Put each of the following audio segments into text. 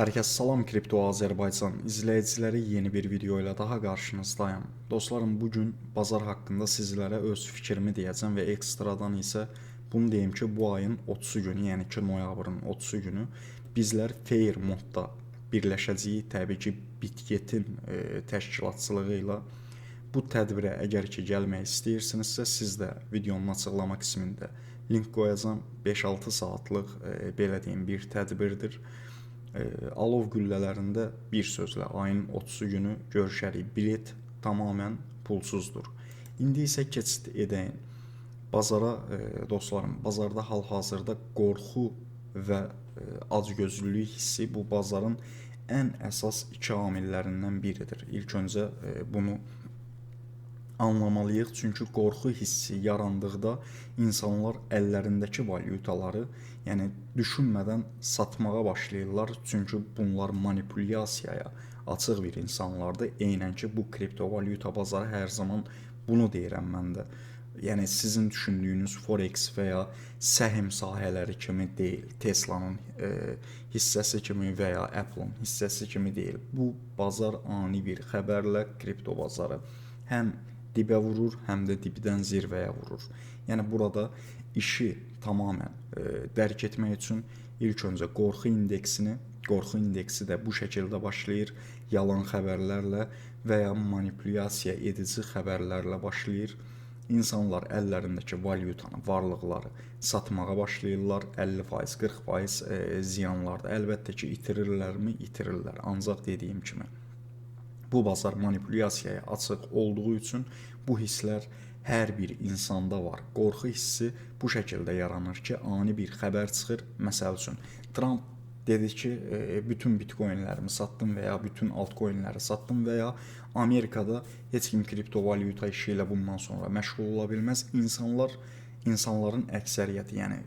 Herkese salam, Kripto Azərbaycan izləyiciləri, yeni bir video ilə daha qarşınızdayım. Dostlarım, bugün bazar haqqında sizlərə öz fikrimi deyəcəm və ekstradan isə bunu deyim ki, bu ayın 30 günü, yəni ki, noyabrın 30 günü bizlər fair modda birləşəcəyik. Təbii ki, Bitgetin təşkilatçılığı ilə bu tədbirə əgər ki gəlmək istəyirsinizsə, siz də videonun açıqlama qismində link qoyacağam. 5-6 saatlıq belə deyim bir tədbirdir. Alov güllələrində bir sözlə ayın 30 günü görüşərik. Bilet tamamən pulsuzdur. İndi isə keçid edəyim. Bazara dostlarım, bazarda hal-hazırda qorxu və acgözlülük hissi bu bazarın ən əsas iki amillərindən biridir. İlk öncə bunu anlamalıyıq. Çünki qorxu hissi yarandıqda insanlar əllərindəki valyutaları, yəni düşünmədən satmağa başlayırlar. Çünki bunlar manipulyasiyaya açıq bir insanlardır. Eynən ki, bu kriptovalyuta bazarı hər zaman bunu deyirəm mən də. Yəni sizin düşündüyünüz Forex və ya səhm sahələri kimi deyil. Tesla'nın hissəsi kimi və ya Apple'ın hissəsi kimi deyil. Bu bazar ani bir xəbərlə kripto bazarı həm dibə vurur, həm də dibdən zirvəyə vurur. Yəni burada işi tamamən dərk etmək üçün ilk öncə qorxu indeksi də bu şəkildə başlayır. Yalan xəbərlərlə və ya manipulyasiya edici xəbərlərlə başlayır. İnsanlar əllərindəki valyutanı, varlıqları satmağa başlayırlar. 50%, 40% ziyanlarda. Əlbəttə ki, itirirlərmi? İtirirlər. Ancaq dediyim kimi bu bazar manipulyasiyaya açıq olduğu üçün bu hisslər hər bir insanda var. Qorxu hissi bu şəkildə yaranır ki, ani bir xəbər çıxır. Məsəl üçün, Trump dedi ki, bütün bitcoinlərimi satdım və ya bütün altcoinləri satdım və ya Amerikada heç kim kriptovalyuta işi ilə bundan sonra məşğul ola bilməz. İnsanların əksəriyyəti, yəni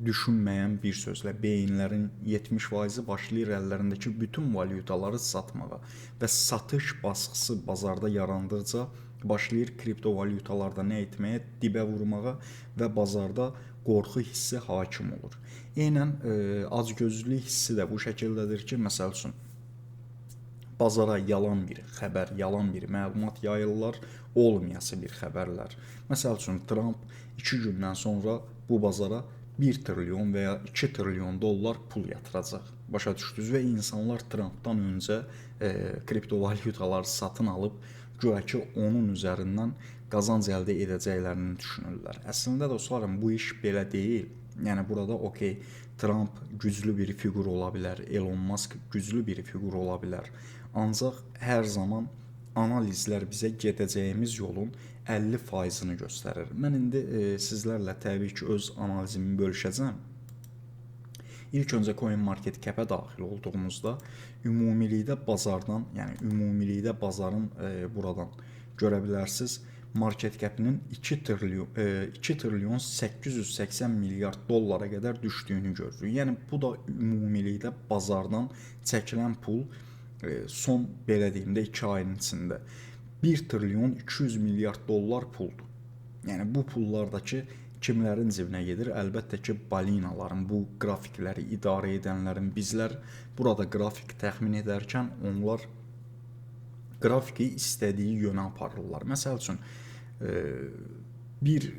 düşünməyən bir sözlə beyinlərin 70%-i başlayır əllərindəki bütün valyutaları satmağa və satış baskısı bazarda yarandıqca başlayır kriptovalyutalarda nə etməyə, dibə vurmağa və bazarda qorxu hissi hakim olur. Eynən acgözlülük hissi də bu şəkildədir ki, məsəl üçün bazara yalan bir xəbər, yalan bir məlumat yayırlar, olmayası bir xəbərlər. Məsəl üçün, Trump 2 gündən sonra bu bazara 1 trilyon və ya 2 trilyon dollar pul yatıracaq. Başa düşdünüz və insanlar Trumpdan öncə kriptovalyutaları satın alıb, güya ki, onun üzərindən qazanc əldə edəcəklərini düşünürlər. Əslində dostlarım, bu iş belə deyil. Yəni burada okey, Trump güclü bir fiqur ola bilər, Elon Musk güclü bir fiqur ola bilər. Ancaq hər zaman analizlər bizə gedəcəyimiz yolun 50%-ni göstərir. Mən indi sizlərlə təbii ki, öz analizimi bölüşəcəm. İlk öncə CoinMarket-Cap-ə daxil olduğumuzda ümumilikdə bazardan, yəni ümumilikdə bazarın buradan görə bilərsiniz, market cap'inin 2 trilyon 880 milyard dollara qədər düşdüyünü görürük. Yəni bu da ümumilikdə bazardan çəkilən pul son belə deyim də 2 ayın içində 1 trilyon 200 milyard dollar puldur. Yəni bu pullardakı kimlərin cibinə gedir? Əlbəttə ki, balinaların, bu qrafikləri idarə edənlərin. Bizlər burada qrafik təxmin edərkən onlar qrafiki istədiyi yönə aparırlar. Məsəl üçün, bir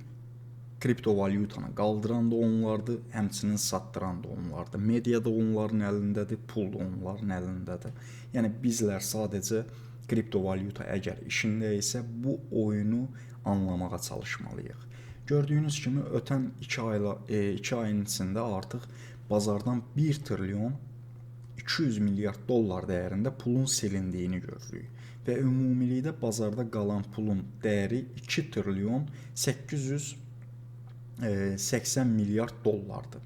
kriptovalyutanı qaldıran da onlardır, həmçinin satdıran da onlardır. Media da onların əlindədir, pul da onların əlindədir. Yəni bizlər sadəcə kriptovalyuta əgər işində isə bu oyunu anlamağa çalışmalıyıq. Gördüyünüz kimi ötən 2 ayın içində artıq bazardan 1 trilyon 200 milyard dollar dəyərində pulun silindiyini görürük. Və ümumilikdə bazarda qalan pulun dəyəri 2 trilyon 880 milyard dollardır.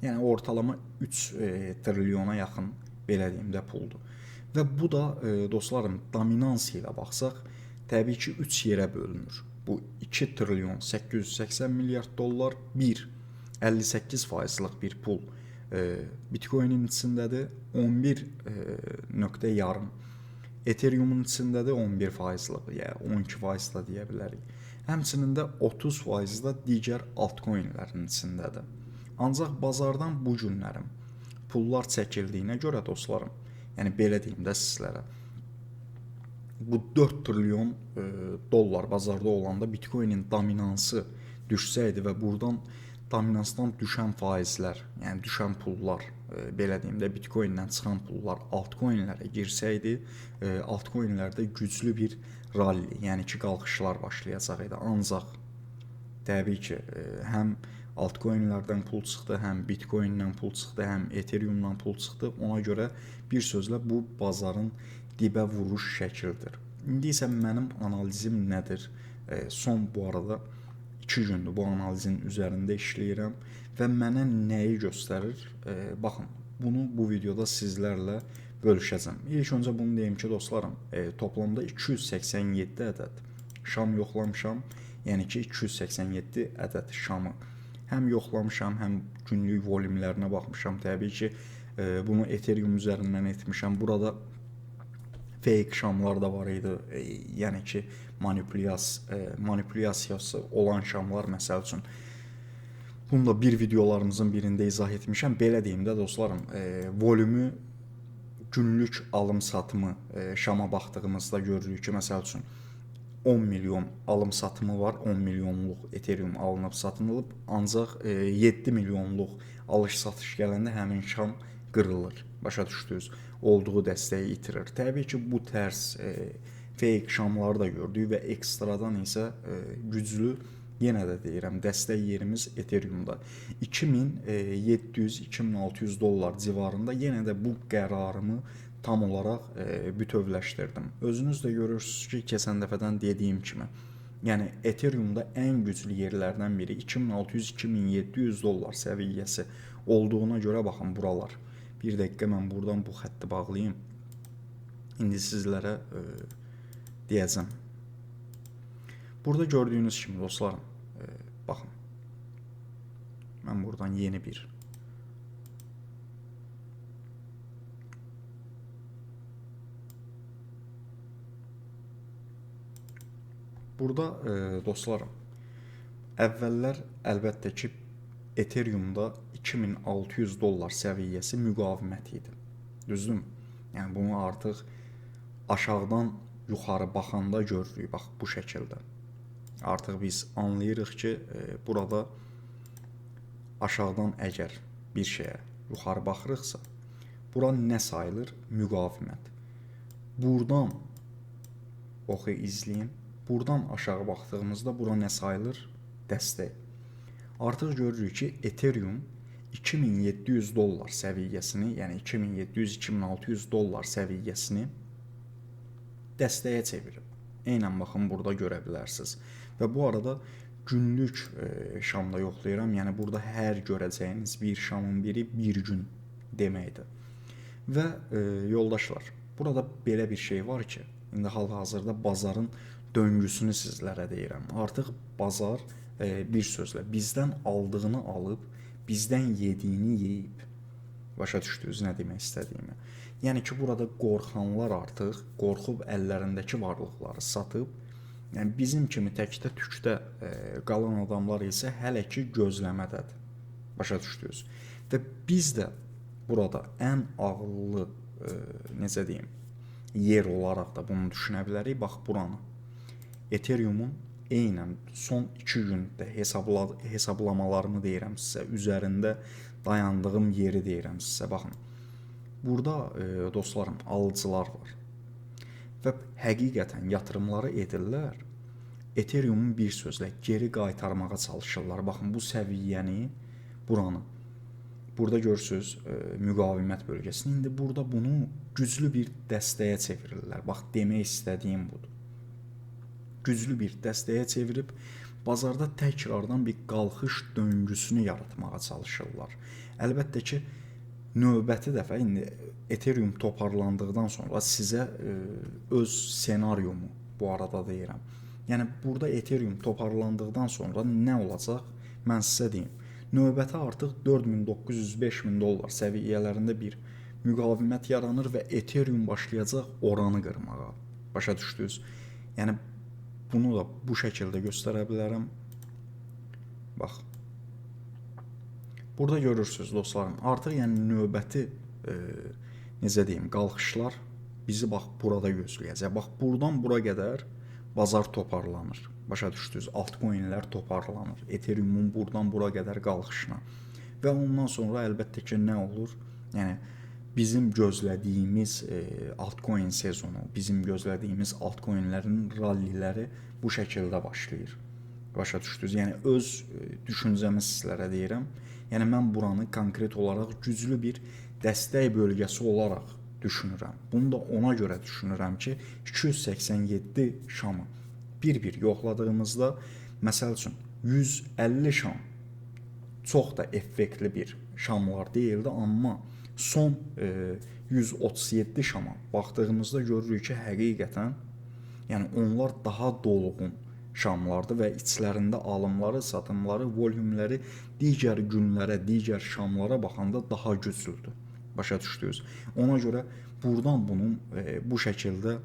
Yəni ortalama 3 trilyona yaxın belə deyim də puldur. Və bu da dostlarım dominansiya ilə baxsaq təbii ki 3 yerə bölünür. Bu 2 trilyon 880 milyard dollar 58%'lik bir pul Bitcoin'in içindədir, 11,5 Ethereum'un içindədir 11%'lik, yəni 12% da deyə bilərik. Həmçinin də 30% da digər altcoin'lərin içindədir. Ancaq bazardan bu günlərim pullar çəkildiyinə görə dostlarım, yəni belə deyim də sizlərə, bu 4 trilyon dollar bazarda olanda Bitcoin'in dominansı düşsəydi və buradan dominansdan düşən faizlər, yəni düşən pullar, belə deyim də Bitcoin'dən çıxan pullar altcoin'lərə girsəydi, altcoin'lərdə güclü bir ralli, yəni ki qalxışlar başlayacaq idi. Ancaq təbii ki, həm altcoin'lərdən pul çıxdı, həm Bitcoin'dən pul çıxdı, həm Ethereum'dan pul çıxdı. Ona görə bir sözlə bu bazarın dibə vuruş şəkildir. İndi isə mənim analizim nədir? Son bu arada 2 gündür bu analizin üzərində işləyirəm və mənə nəyi göstərir? Baxın, bunu bu videoda sizlərlə bölüşəcəm. İlk öncə bunu deyim ki, dostlarım, toplamda 287 ədəd şam yoxlamışam. Yəni ki, 287 ədəd şamı həm yoxlamışam, həm günlük volümlərinə baxmışam. Təbii ki, bunu Ethereum üzərindən etmişəm. Burada fake şamlar da var idi. Yəni ki, manipulyasiyası olan şamlar, məsəl üçün. Bunu da bir videolarımızın birində izah etmişəm. Belə deyim də dostlarım, volümü, günlük alım-satımı şama baxdığımızda görürük ki, məsəl üçün 10 milyon alım-satımı var, 10 milyonluq Ethereum alınıb satılıb, ancaq 7 milyonluq alış-satış gələndə həmin şam qırılır. Başa düşdünüz? Olduğu dəstəyi itirir. Təbii ki, bu tərs fake şamları da gördük və ekstradan isə güclü, yenə də deyirəm, dəstək yerimiz Ethereum'da 2700-2600 dollar civarında. Yenə də bu qərarımı tam olaraq bütövləşdirdim. Özünüz də görürsünüz ki, keçən dəfədən dediyim kimi, yəni Ethereum'da ən güclü yerlərdən biri 2600-2700 dollar səviyyəsi olduğuna görə baxın buralar. Bir dəqiqə mən buradan bu xətti bağlayayım. İndi sizlərə deyəcəm. Burada gördüyünüz kimi dostlarım, baxın. Mən buradan yeni bir burada dostlarım, əvvəllər əlbəttə ki Ethereum'da 2600 dollar səviyyəsi müqavimət idi. Düzdür? Yəni bunu artıq aşağıdan yuxarı baxanda görürük, bax bu şəkildə. Artıq biz anlayırıq ki, burada aşağıdan əgər bir şeyə yuxarı baxırıqsa, bura nə sayılır? Müqavimət. Buradan oxu izləyin. Buradan aşağı baxdığımızda bura nə sayılır? Dəstək. Artıq görürük ki, Ethereum 2700 dollar səviyyəsini, yəni 2700-2600 dollar səviyyəsini dəstəyə çevirib. Eynən baxın, burada görə bilərsiniz. Və bu arada günlük şamda yoxlayıram. Yəni burada hər görəcəyiniz bir şamın biri bir gün deməkdir. Və yoldaşlar, burada belə bir şey var ki, indi hal-hazırda bazarın döngüsünü sizlərə deyirəm. Artıq bazar bir sözlə bizdən aldığını alıb, bizdən yediyini yeyib. Başa düşdünüz nə demək istədiyimi? Yəni ki, burada qorxanlar artıq qorxub əllərindəki varlıqları satıb, yəni bizim kimi təkdə tükdə qalan adamlar isə hələ ki gözləmədədir. Başa düşdünüz? Və biz də burada ən ağıllı, necə deyim, yer olaraq da bunu düşünə bilərik. Bax buranı. Ethereum'un eynən son 2 gündə hesablamalarımı deyirəm sizə, üzərində dayandığım yeri deyirəm sizə. Baxın, burada dostlarım alıcılar var və həqiqətən yatırımları edirlər. Ethereum'un bir sözlə geri qaytarmağa çalışırlar. Baxın, bu səviyyəni, buranı. Burada görürsünüz müqavimət bölgəsini. İndi burada bunu güclü bir dəstəyə çevirirlər. Bax, demək istədiyim budur. Güclü bir dəstəyə çevirib bazarda təkrardan bir qalxış döngüsünü yaratmağa çalışırlar. Əlbəttə ki, növbəti dəfə indi Ethereum toparlandıqdan sonra sizə öz senaryomu bu arada deyirəm. Yəni burada Ethereum toparlandıqdan sonra nə olacaq? Mən sizə deyim. Növbəti artıq 4900-5000 dollar səviyyələrində bir müqavimət yaranır və Ethereum başlayacaq oranı qırmağa. Başa düşdünüz? Yəni bunu da bu şəkildə göstərə bilərəm. Bax. Burada görürsüz dostlarım, artıq yəni növbəti necə deyim, qalxışlar bizi bax burada gözləyəcək. Bax buradan bura qədər bazar toparlanır. Başa düşdünüz? Altcoinlər toparlanır. Ethereum-un buradan bura qədər qalxışına. Və ondan sonra əlbəttə ki, nə olur? Yəni bizim gözlədiyimiz altcoin sezonu, bizim gözlədiyimiz altcoinlərin ralliləri bu şəkildə başlayır. Başa düşdünüz? Yəni öz düşüncəmi sizlərə deyirəm. Yəni mən buranı konkret olaraq güclü bir dəstək bölgəsi olaraq düşünürəm. Bunu da ona görə düşünürəm ki, 287 şamı bir-bir yoxladığımızda, məsəl üçün 150 şam çox da effektli bir şamlar deyildi, amma son 137 şama baxdığımızda görürük ki, həqiqətən yəni onlar daha dolğun şamlardır və içlərində alımları, satımları, volümləri digər günlərə, digər şamlara baxanda daha güclüdür. Başa düşdünüz? Ona görə buradan bunun bu şəkildə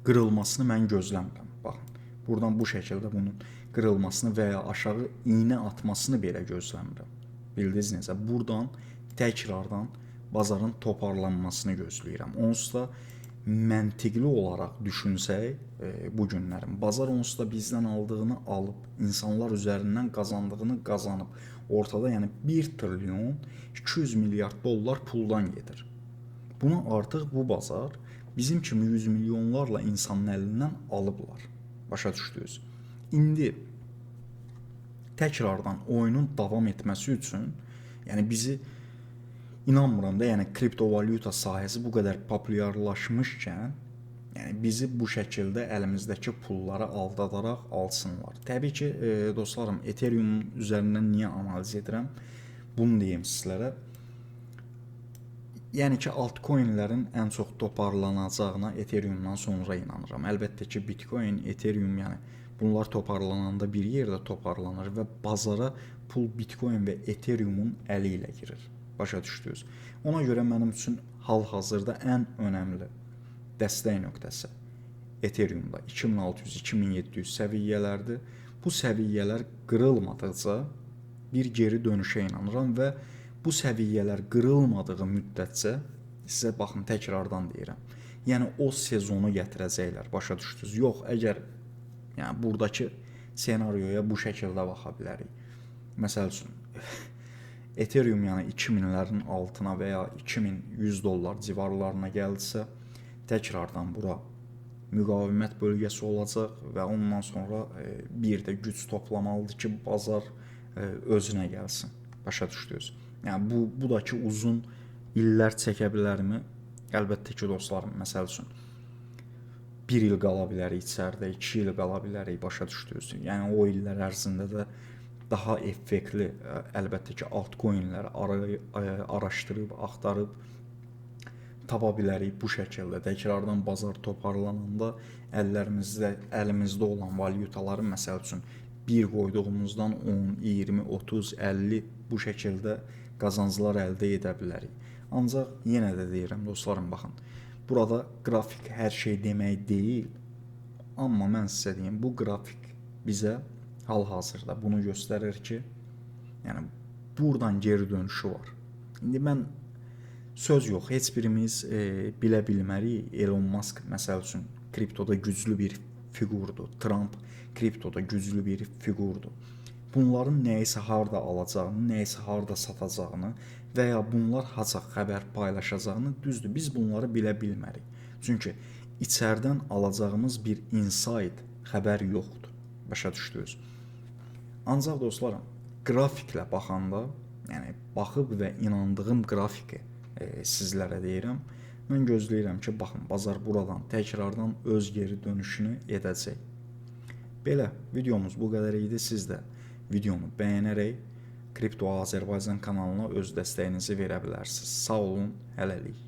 qırılmasını mən gözləmirəm. Baxın, buradan bu şəkildə bunun qırılmasını və ya aşağı iynə atmasını belə gözləmirəm. Bildiniz necə? Buradan təkrardan bazarın toparlanmasını gözləyirəm. Onsuz da məntiqli olaraq düşünsək, bu günlərin bazar onsuz da bizdən aldığını alıb, insanlar üzərindən qazandığını qazanıb, ortada yəni 1 trilyon 200 milyard dollar puldan gedir. Bunu artıq bu bazar bizim kimi 100 milyonlarla insanın əlindən alıblar. Başa düşdünüz? İndi təkrardan oyunun davam etməsi üçün, yəni bizi İnanmıram da, yəni kriptovalyuta sahəsi bu qədər populyarlaşmışkən, yəni bizi bu şəkildə əlimizdəki pulları aldadaraq alsınlar. Təbii ki, dostlarım, Ethereum üzərindən niyə analiz edirəm? Bunu deyim sizlərə. Yəni ki, altcoinlərin ən çox toparlanacağına Ethereumdan sonra inanıram. Əlbəttə ki, Bitcoin, Ethereum, yəni bunlar toparlananda bir yerdə toparlanır və bazara pul Bitcoin və Ethereumun əli ilə girir. Başa düşdünüz? Ona görə mənim üçün hal-hazırda ən önəmli dəstək nöqtəsi Ethereumda 2600-2700 səviyyələrdir. Bu səviyyələr qırılmadıqca bir geri dönüşə inanıram və bu səviyyələr qırılmadığı müddətcə sizə baxın, təkrardan deyirəm. Yəni o sezonu gətirəcəklər. Başa düşdünüz? Yox, əgər yəni buradakı senaryoya bu şəkildə baxa bilərik. Məsəl üçün Ethereum yəni 2000'lərin altına və ya 2100 dollar civarlarına gəldisə, təkrardan bura müqavimət bölgəsi olacaq və ondan sonra bir də güc toplamalıdır ki, bazar özünə gəlsin. Başa düşdünüz? Yəni bu da ki, uzun illər çəkə bilərmi? Əlbəttə ki, dostlarım, məsəl üçün 1 il qala bilərik içəridə, 2 il qala bilərik, başa düşdünüz? Yəni o illər ərzində də daha effektli, əlbəttə ki, altcoinləri araşdırıb, axtarıb tapa bilərik bu şəkildə. Təkrardan bazar toparlananda əlimizdə olan valyutaları, məsəl üçün, bir qoyduğumuzdan 10, 20, 30, 50 bu şəkildə qazanclar əldə edə bilərik. Ancaq yenə də deyirəm, dostlarım, baxın, burada qrafik hər şey demək deyil, amma mən sizə deyim, bu qrafik bizə hal-hazırda bunu göstərir ki, yəni buradan geri dönüşü var. İndi mən söz yox, heç birimiz bilə bilmərik. Elon Musk məsəl üçün kriptoda güclü bir fiqurdur. Trump kriptoda güclü bir fiqurdur. Bunların nəyisə harda alacağını, nəyisə harda satacağını və ya bunlar haça xəbər paylaşacağını, düzdür, biz bunları bilə bilmərik. Çünki içərdən alacağımız bir insight xəbər yoxdur. Başa düşdünüz? Ancaq dostlarım, qrafiklə baxanda, yəni baxıb və inandığım qrafiki sizlərə deyirəm. Mən gözləyirəm ki, baxın, bazar buradan təkrardan öz geri dönüşünü edəcək. Belə, videomuz bu qədər idi. Siz də videonu bəyənərək Kripto Azərbaycan kanalına öz dəstəyinizi verə bilərsiniz. Sağ olun, hələlik.